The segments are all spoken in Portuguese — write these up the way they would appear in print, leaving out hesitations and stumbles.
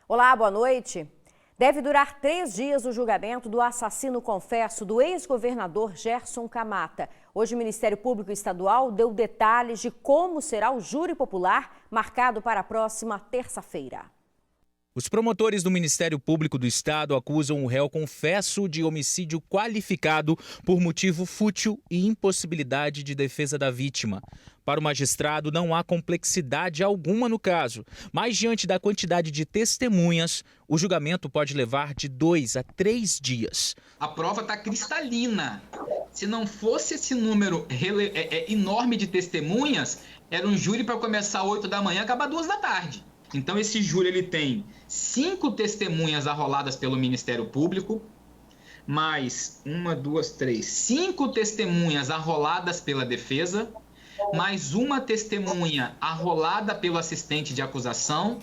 Olá, boa noite. Deve durar 3 dias o julgamento do assassino confesso do ex-governador Gerson Camata. Hoje o Ministério Público Estadual deu detalhes de como será o júri popular marcado para a próxima terça-feira. Os promotores do Ministério Público do Estado acusam o réu confesso de homicídio qualificado por motivo fútil e impossibilidade de defesa da vítima. Para o magistrado, não há complexidade alguma no caso, mas diante da quantidade de testemunhas, o julgamento pode levar de 2 a 3 dias. A prova está cristalina. Se não fosse esse número enorme de testemunhas, era um júri para começar às 8 da manhã e acabar 2 da tarde. Então esse júri ele tem 5 testemunhas arroladas pelo Ministério Público, mais 5 testemunhas arroladas pela defesa, mais 1 testemunha arrolada pelo assistente de acusação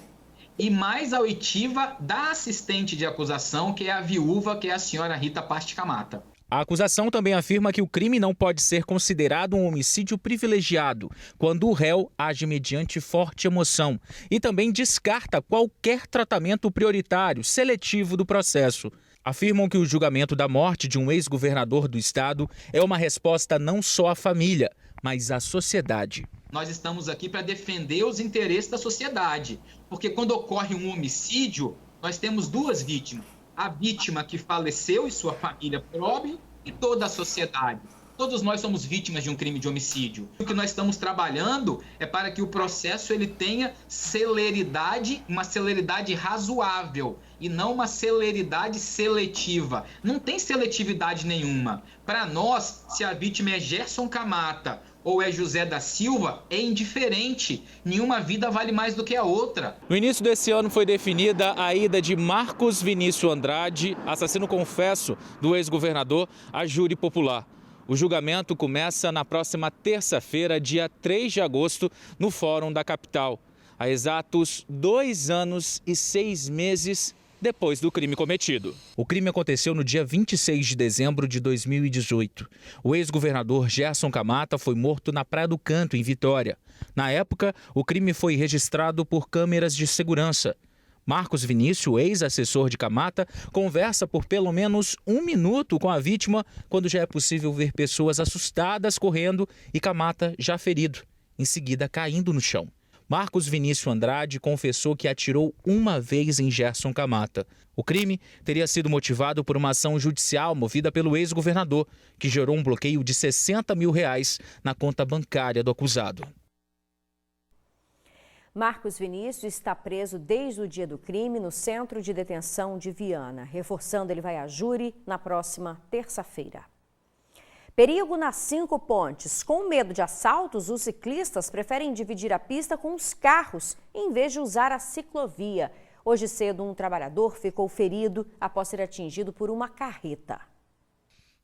e mais a oitiva da assistente de acusação, que é a viúva, que é a senhora Rita Pasti Camata. A acusação também afirma que o crime não pode ser considerado um homicídio privilegiado quando o réu age mediante forte emoção e também descarta qualquer tratamento prioritário, seletivo do processo. Afirmam que o julgamento da morte de um ex-governador do estado é uma resposta não só à família, mas à sociedade. Nós estamos aqui para defender os interesses da sociedade, porque quando ocorre um homicídio, nós temos 2 vítimas. A vítima que faleceu e sua família por óbito e toda a sociedade. Todos nós somos vítimas de um crime de homicídio. O que nós estamos trabalhando é para que o processo ele tenha celeridade, uma celeridade razoável e não uma celeridade seletiva. Não tem seletividade nenhuma. Para nós, se a vítima é Gerson Camata ou é José da Silva, é indiferente. Nenhuma vida vale mais do que a outra. No início desse ano foi definida a ida de Marcos Vinícius Andrade, assassino confesso do ex-governador, a júri popular. O julgamento começa na próxima terça-feira, dia 3 de agosto, no Fórum da capital. Há exatos 2 anos e 6 meses depois do crime cometido. O crime aconteceu no dia 26 de dezembro de 2018. O ex-governador Gerson Camata foi morto na Praia do Canto, em Vitória. Na época, o crime foi registrado por câmeras de segurança. Marcos Vinícius, ex-assessor de Camata, conversa por pelo menos 1 minuto com a vítima quando já é possível ver pessoas assustadas correndo e Camata já ferido, em seguida caindo no chão. Marcos Vinícius Andrade confessou que atirou 1 vez em Gerson Camata. O crime teria sido motivado por uma ação judicial movida pelo ex-governador, que gerou um bloqueio de R$60 mil na conta bancária do acusado. Marcos Vinícius está preso desde o dia do crime no Centro de Detenção de Viana. Reforçando, ele vai a júri na próxima terça-feira. Perigo nas 5 pontes. Com medo de assaltos, os ciclistas preferem dividir a pista com os carros, em vez de usar a ciclovia. Hoje cedo, um trabalhador ficou ferido após ser atingido por uma carreta.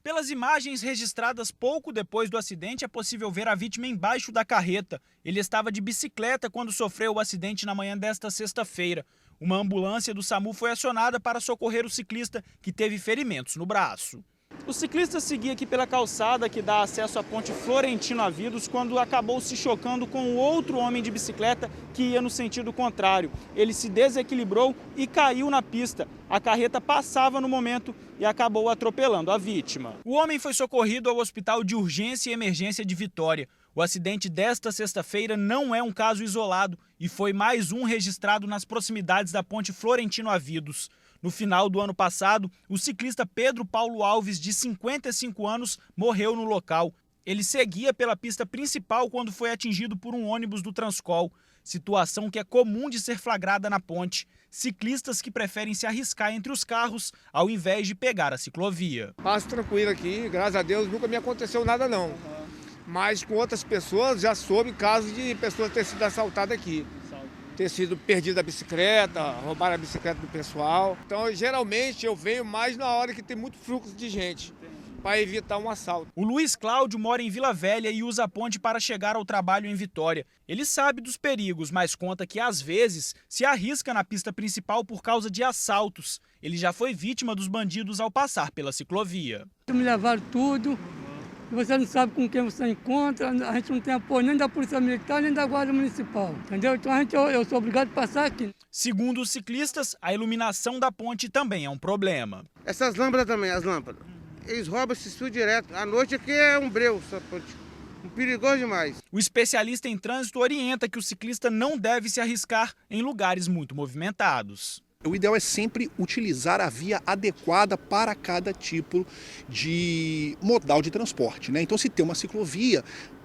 Pelas imagens registradas pouco depois do acidente, é possível ver a vítima embaixo da carreta. Ele estava de bicicleta quando sofreu o acidente na manhã desta sexta-feira. Uma ambulância do SAMU foi acionada para socorrer o ciclista, que teve ferimentos no braço. O ciclista seguia aqui pela calçada que dá acesso à ponte Florentino Avidos quando acabou se chocando com outro homem de bicicleta que ia no sentido contrário. Ele se desequilibrou e caiu na pista. A carreta passava no momento e acabou atropelando a vítima. O homem foi socorrido ao Hospital de Urgência e Emergência de Vitória. O acidente desta sexta-feira não é um caso isolado e foi mais um registrado nas proximidades da ponte Florentino Avidos. No final do ano passado, o ciclista Pedro Paulo Alves, de 55 anos, morreu no local. Ele seguia pela pista principal quando foi atingido por um ônibus do Transcol, situação que é comum de ser flagrada na ponte. Ciclistas que preferem se arriscar entre os carros ao invés de pegar a ciclovia. Passo tranquilo aqui, graças a Deus nunca me aconteceu nada não. Mas com outras pessoas já soube casos de pessoas ter sido assaltadas aqui. Ter sido perdida a bicicleta, roubar a bicicleta do pessoal. Então, geralmente, eu venho mais na hora que tem muito fluxo de gente, para evitar um assalto. O Luiz Cláudio mora em Vila Velha e usa a ponte para chegar ao trabalho em Vitória. Ele sabe dos perigos, mas conta que, às vezes, se arrisca na pista principal por causa de assaltos. Ele já foi vítima dos bandidos ao passar pela ciclovia. Me levaram tudo, você não sabe com quem você encontra, a gente não tem apoio nem da Polícia Militar, nem da Guarda Municipal, entendeu? Então eu sou obrigado a passar aqui. Segundo os ciclistas, a iluminação da ponte também é um problema. Essas lâmpadas também, as lâmpadas, eles roubam esse fio direto. À noite aqui é um breu, essa ponte. Perigoso demais. O especialista em trânsito orienta que o ciclista não deve se arriscar em lugares muito movimentados. O ideal é sempre utilizar a via adequada para cada tipo de modal de transporte, né? Então, se tem uma ciclovia,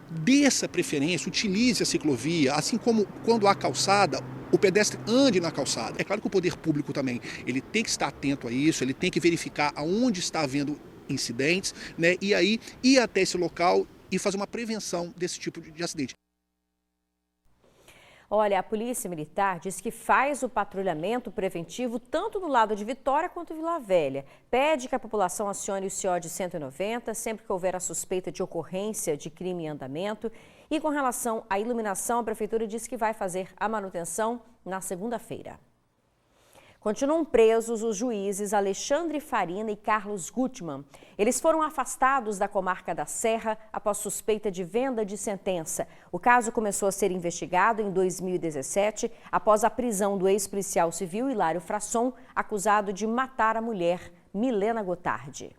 dê essa preferência, utilize a ciclovia, assim como quando há calçada, o pedestre ande na calçada. É claro que o poder público também, ele tem que estar atento a isso, ele tem que verificar aonde está havendo incidentes, né? E aí ir até esse local e fazer uma prevenção desse tipo de acidente. Olha, a Polícia Militar diz que faz o patrulhamento preventivo tanto no lado de Vitória quanto Vila Velha. Pede que a população acione o CIOD 190 sempre que houver a suspeita de ocorrência de crime em andamento. E com relação à iluminação, a Prefeitura diz que vai fazer a manutenção na segunda-feira. Continuam presos os juízes Alexandre Farina e Carlos Gutmann. Eles foram afastados da comarca da Serra após suspeita de venda de sentença. O caso começou a ser investigado em 2017, após a prisão do ex-policial civil Hilário Frasson, acusado de matar a mulher Milena Gotardi.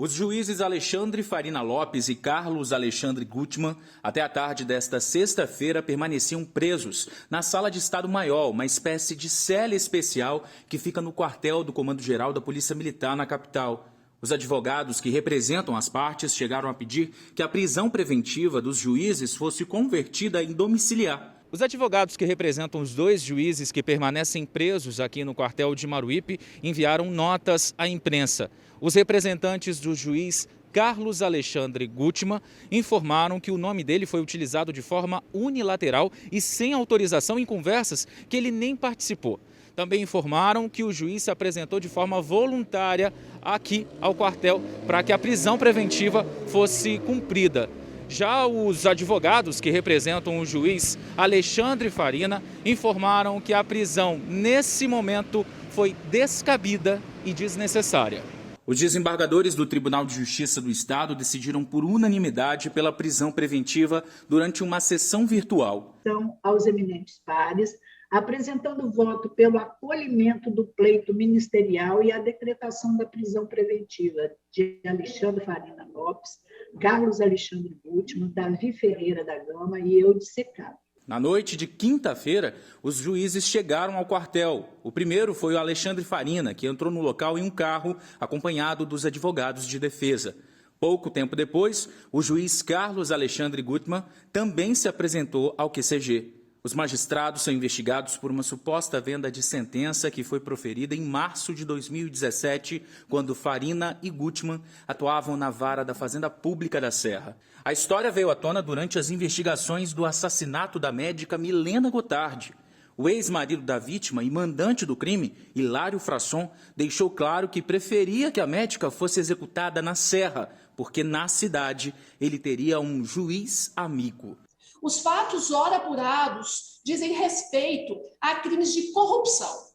Os juízes Alexandre Farina Lopes e Carlos Alexandre Gutmann, até a tarde desta sexta-feira, permaneciam presos na Sala de Estado-Maior, uma espécie de cela especial que fica no quartel do Comando-Geral da Polícia Militar na capital. Os advogados que representam as partes chegaram a pedir que a prisão preventiva dos juízes fosse convertida em domiciliar. Os advogados que representam os dois juízes que permanecem presos aqui no quartel de Maruípe enviaram notas à imprensa. Os representantes do juiz Carlos Alexandre Gutmann informaram que o nome dele foi utilizado de forma unilateral e sem autorização em conversas que ele nem participou. Também informaram que o juiz se apresentou de forma voluntária aqui ao quartel para que a prisão preventiva fosse cumprida. Já os advogados que representam o juiz Alexandre Farina informaram que a prisão, nesse momento, foi descabida e desnecessária. Os desembargadores do Tribunal de Justiça do Estado decidiram por unanimidade pela prisão preventiva durante uma sessão virtual. Então, aos eminentes pares, apresentando voto pelo acolhimento do pleito ministerial e a decretação da prisão preventiva de Alexandre Farina Lopes, Carlos Alexandre Gutmann, Davi Ferreira da Gama e eu de Secado. Na noite de quinta-feira, os juízes chegaram ao quartel. O primeiro foi o Alexandre Farina, que entrou no local em um carro, acompanhado dos advogados de defesa. Pouco tempo depois, o juiz Carlos Alexandre Gutmann também se apresentou ao QCG. Os magistrados são investigados por uma suposta venda de sentença que foi proferida em março de 2017, quando Farina e Gutmann atuavam na vara da Fazenda Pública da Serra. A história veio à tona durante as investigações do assassinato da médica Milena Gotardi. O ex-marido da vítima e mandante do crime, Hilário Frasson, deixou claro que preferia que a médica fosse executada na Serra, porque na cidade ele teria um juiz amigo. Os fatos ora apurados dizem respeito a crimes de corrupção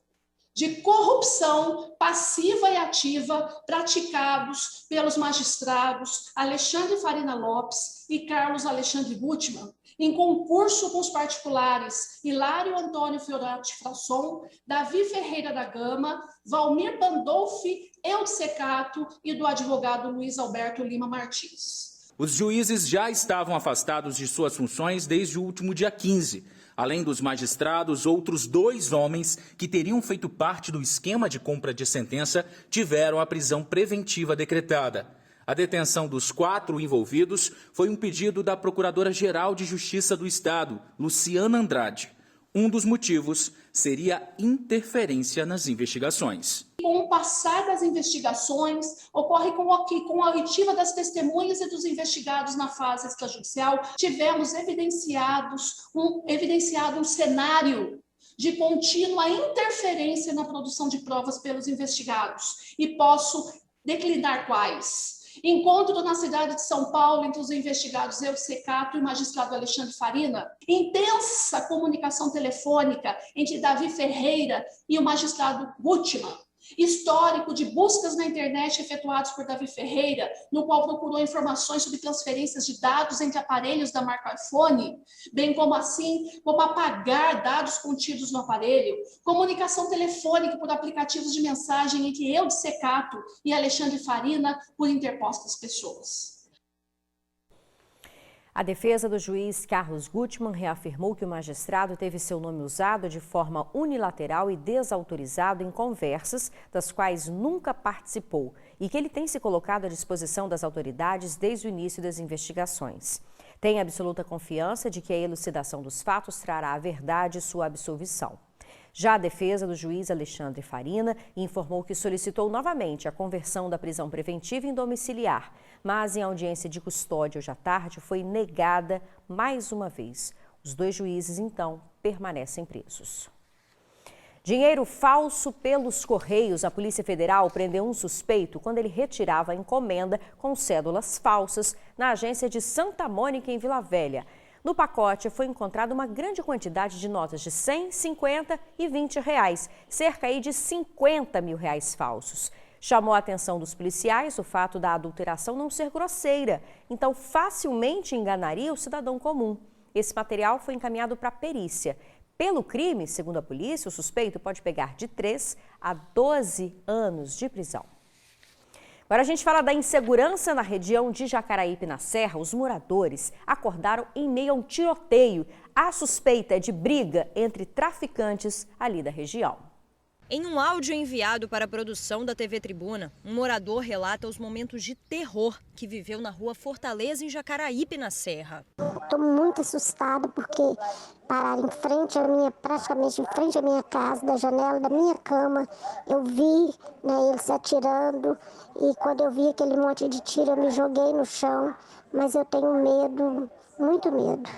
passiva e ativa praticados pelos magistrados Alexandre Farina Lopes e Carlos Alexandre Gutmann, em concurso com os particulares Hilário Antônio Fiorati Frasson, Davi Ferreira da Gama, Valmir Pandolfi, Eudes Secato e do advogado Luiz Alberto Lima Martins. Os juízes já estavam afastados de suas funções desde o último dia 15. Além dos magistrados, outros 2 homens que teriam feito parte do esquema de compra de sentença tiveram a prisão preventiva decretada. A detenção dos 4 envolvidos foi um pedido da Procuradora-Geral de Justiça do Estado, Luciana Andrade. Um dos motivos seria interferência nas investigações. Com o passar das investigações, ocorre com a oitiva das testemunhas e dos investigados na fase extrajudicial, tivemos evidenciado um cenário de contínua interferência na produção de provas pelos investigados. E posso declinar quais? Encontro na cidade de São Paulo entre os investigados Eudes Secato e o magistrado Alexandre Farina. Intensa comunicação telefônica entre Davi Ferreira e o magistrado Gutmann. Histórico de buscas na internet efetuados por Davi Ferreira, no qual procurou informações sobre transferências de dados entre aparelhos da marca iPhone, bem como apagar dados contidos no aparelho, comunicação telefônica por aplicativos de mensagem entre eu de Secato e Alexandre Farina por interpostas pessoas. A defesa do juiz Carlos Gutmann reafirmou que o magistrado teve seu nome usado de forma unilateral e desautorizado em conversas das quais nunca participou e que ele tem se colocado à disposição das autoridades desde o início das investigações. Tem absoluta confiança de que a elucidação dos fatos trará a verdade e sua absolvição. Já a defesa do juiz Alexandre Farina informou que solicitou novamente a conversão da prisão preventiva em domiciliar, mas em audiência de custódia hoje à tarde foi negada mais uma vez. Os dois juízes, então, permanecem presos. Dinheiro falso pelos Correios. A Polícia Federal prendeu um suspeito quando ele retirava a encomenda com cédulas falsas na agência de Santa Mônica, em Vila Velha. No pacote foi encontrada uma grande quantidade de notas de 100, 50 e 20 reais, cerca aí de 50 mil reais falsos. Chamou a atenção dos policiais o fato da adulteração não ser grosseira, então facilmente enganaria o cidadão comum. Esse material foi encaminhado para a perícia. Pelo crime, segundo a polícia, o suspeito pode pegar de 3 a 12 anos de prisão. Agora a gente fala da insegurança na região de Jacaraípe, na Serra. Os moradores acordaram em meio a um tiroteio. A suspeita é de briga entre traficantes ali da região. Em um áudio enviado para a produção da TV Tribuna, um morador relata os momentos de terror que viveu na rua Fortaleza, em Jacaraípe, na Serra. Estou muito assustada porque pararam praticamente em frente à minha casa, da janela da minha cama. Eu vi eles se atirando e quando eu vi aquele monte de tiro eu me joguei no chão, mas eu tenho medo, muito medo.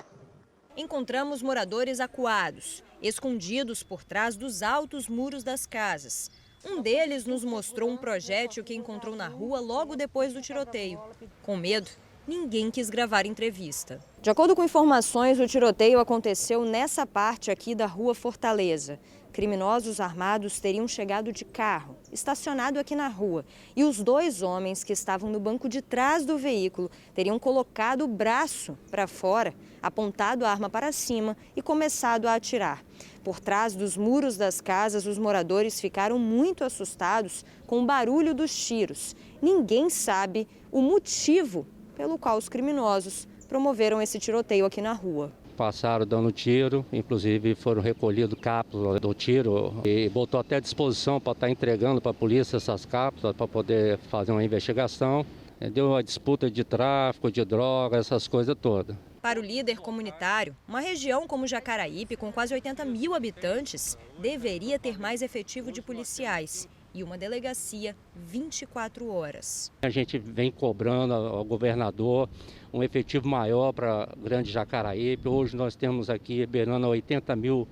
Encontramos moradores acuados, escondidos por trás dos altos muros das casas. Um deles nos mostrou um projétil que encontrou na rua logo depois do tiroteio. Com medo, ninguém quis gravar entrevista. De acordo com informações, o tiroteio aconteceu nessa parte aqui da rua Fortaleza. Criminosos armados teriam chegado de carro, estacionado aqui na rua, e os dois homens que estavam no banco de trás do veículo teriam colocado o braço para fora, apontado a arma para cima e começado a atirar. Por trás dos muros das casas, os moradores ficaram muito assustados com o barulho dos tiros. Ninguém sabe o motivo pelo qual os criminosos promoveram esse tiroteio aqui na rua. Passaram dando tiro, inclusive foram recolhidos cápsulas do tiro e botou até à disposição para estar entregando para a polícia essas cápsulas para poder fazer uma investigação. Deu uma disputa de tráfico, de droga, essas coisas todas. Para o líder comunitário, uma região como Jacaraípe, com quase 80 mil habitantes, deveria ter mais efetivo de policiais e uma delegacia 24 horas. A gente vem cobrando ao governador um efetivo maior para Grande Jacaraípe. Hoje nós temos aqui beirando 80 mil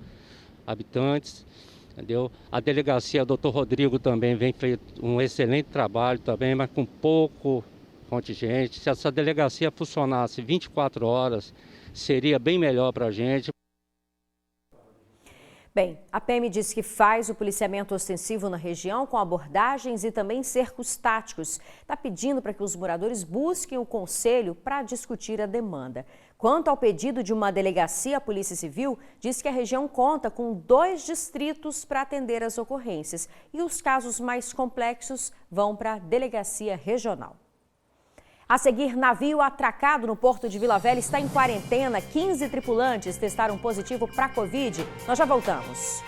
habitantes. Entendeu? A delegacia, o doutor Rodrigo também vem feito um excelente trabalho também, mas com pouco contingente. Se essa delegacia funcionasse 24 horas, seria bem melhor para a gente. Bem, a PM diz que faz o policiamento ostensivo na região com abordagens e também cercos táticos. Está pedindo para que os moradores busquem o conselho para discutir a demanda. Quanto ao pedido de uma delegacia, a Polícia Civil diz que a região conta com 2 distritos para atender as ocorrências e os casos mais complexos vão para a delegacia regional. A seguir, navio atracado no porto de Vila Velha está em quarentena. 15 tripulantes testaram positivo para a Covid. Nós já voltamos.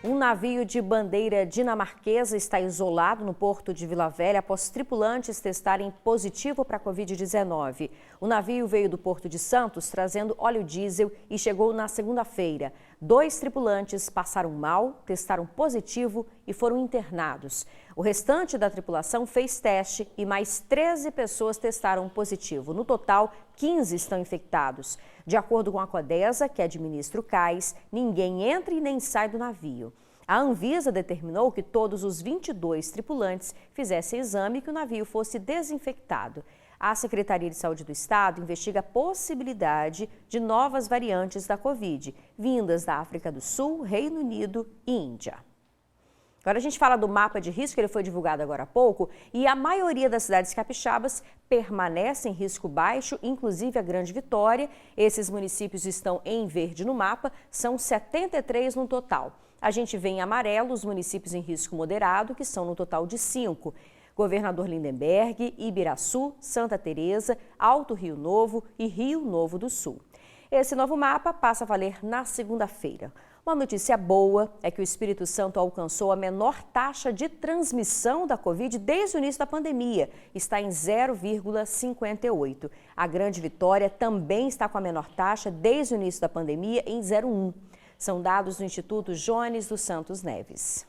Um navio de bandeira dinamarquesa está isolado no porto de Vila Velha após tripulantes testarem positivo para a Covid-19. O navio veio do porto de Santos trazendo óleo diesel e chegou na segunda-feira. 2 tripulantes passaram mal, testaram positivo e foram internados. O restante da tripulação fez teste e mais 13 pessoas testaram positivo. No total, 15 estão infectados. De acordo com a Codesa, que administra o cais, ninguém entra e nem sai do navio. A Anvisa determinou que todos os 22 tripulantes fizessem exame e que o navio fosse desinfectado. A Secretaria de Saúde do Estado investiga a possibilidade de novas variantes da Covid, vindas da África do Sul, Reino Unido e Índia. Agora a gente fala do mapa de risco, ele foi divulgado agora há pouco, e a maioria das cidades capixabas permanece em risco baixo, inclusive a Grande Vitória. Esses municípios estão em verde no mapa, são 73 no total. A gente vê em amarelo os municípios em risco moderado, que são no total de 5. Governador Lindenberg, Ibiraçu, Santa Teresa, Alto Rio Novo e Rio Novo do Sul. Esse novo mapa passa a valer na segunda-feira. Uma notícia boa é que o Espírito Santo alcançou a menor taxa de transmissão da Covid desde o início da pandemia. Está em 0,58. A Grande Vitória também está com a menor taxa desde o início da pandemia em 0,1. São dados do Instituto Jones dos Santos Neves.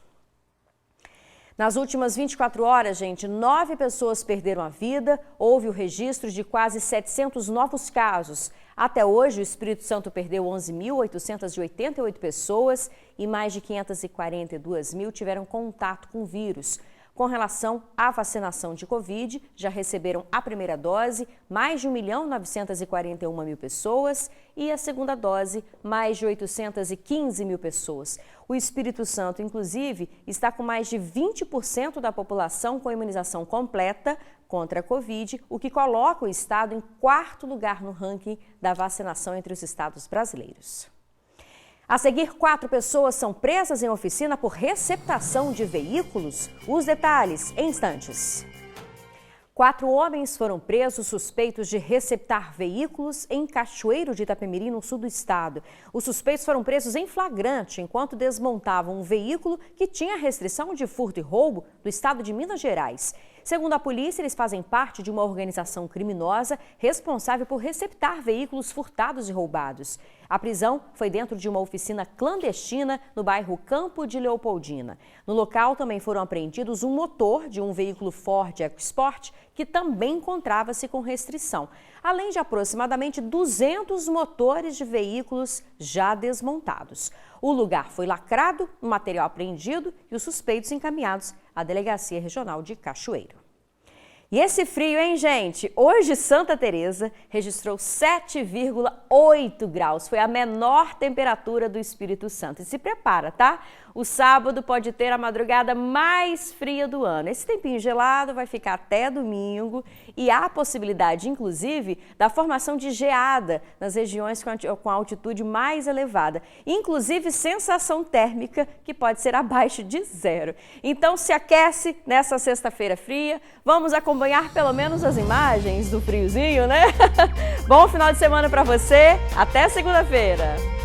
Nas últimas 24 horas, gente, 9 pessoas perderam a vida, houve o registro de quase 700 novos casos. Até hoje, o Espírito Santo perdeu 11.888 pessoas e mais de 542 mil tiveram contato com o vírus. Com relação à vacinação de Covid, já receberam a primeira dose mais de 1.941.000 pessoas e a segunda dose mais de 815 mil pessoas. O Espírito Santo, inclusive, está com mais de 20% da população com imunização completa contra a Covid, o que coloca o estado em 4º lugar no ranking da vacinação entre os estados brasileiros. A seguir, 4 pessoas são presas em oficina por receptação de veículos. Os detalhes em instantes. 4 homens foram presos suspeitos de receptar veículos em Cachoeiro de Itapemirim, no sul do estado. Os suspeitos foram presos em flagrante enquanto desmontavam um veículo que tinha restrição de furto e roubo do estado de Minas Gerais. Segundo a polícia, eles fazem parte de uma organização criminosa responsável por receptar veículos furtados e roubados. A prisão foi dentro de uma oficina clandestina no bairro Campo de Leopoldina. No local também foram apreendidos um motor de um veículo Ford EcoSport que também encontrava-se com restrição, além de aproximadamente 200 motores de veículos já desmontados. O lugar foi lacrado, o material apreendido e os suspeitos encaminhados à Delegacia Regional de Cachoeiro. E esse frio, hein, gente? Hoje, Santa Teresa registrou 7,8 graus. Foi a menor temperatura do Espírito Santo. E se prepara, tá? O sábado pode ter a madrugada mais fria do ano. Esse tempinho gelado vai ficar até domingo e há a possibilidade, inclusive, da formação de geada nas regiões com altitude mais elevada. Inclusive, sensação térmica que pode ser abaixo de 0. Então, se aquece nessa sexta-feira fria. Vamos acompanhar pelo menos as imagens do friozinho, né? Bom final de semana para você. Até segunda-feira.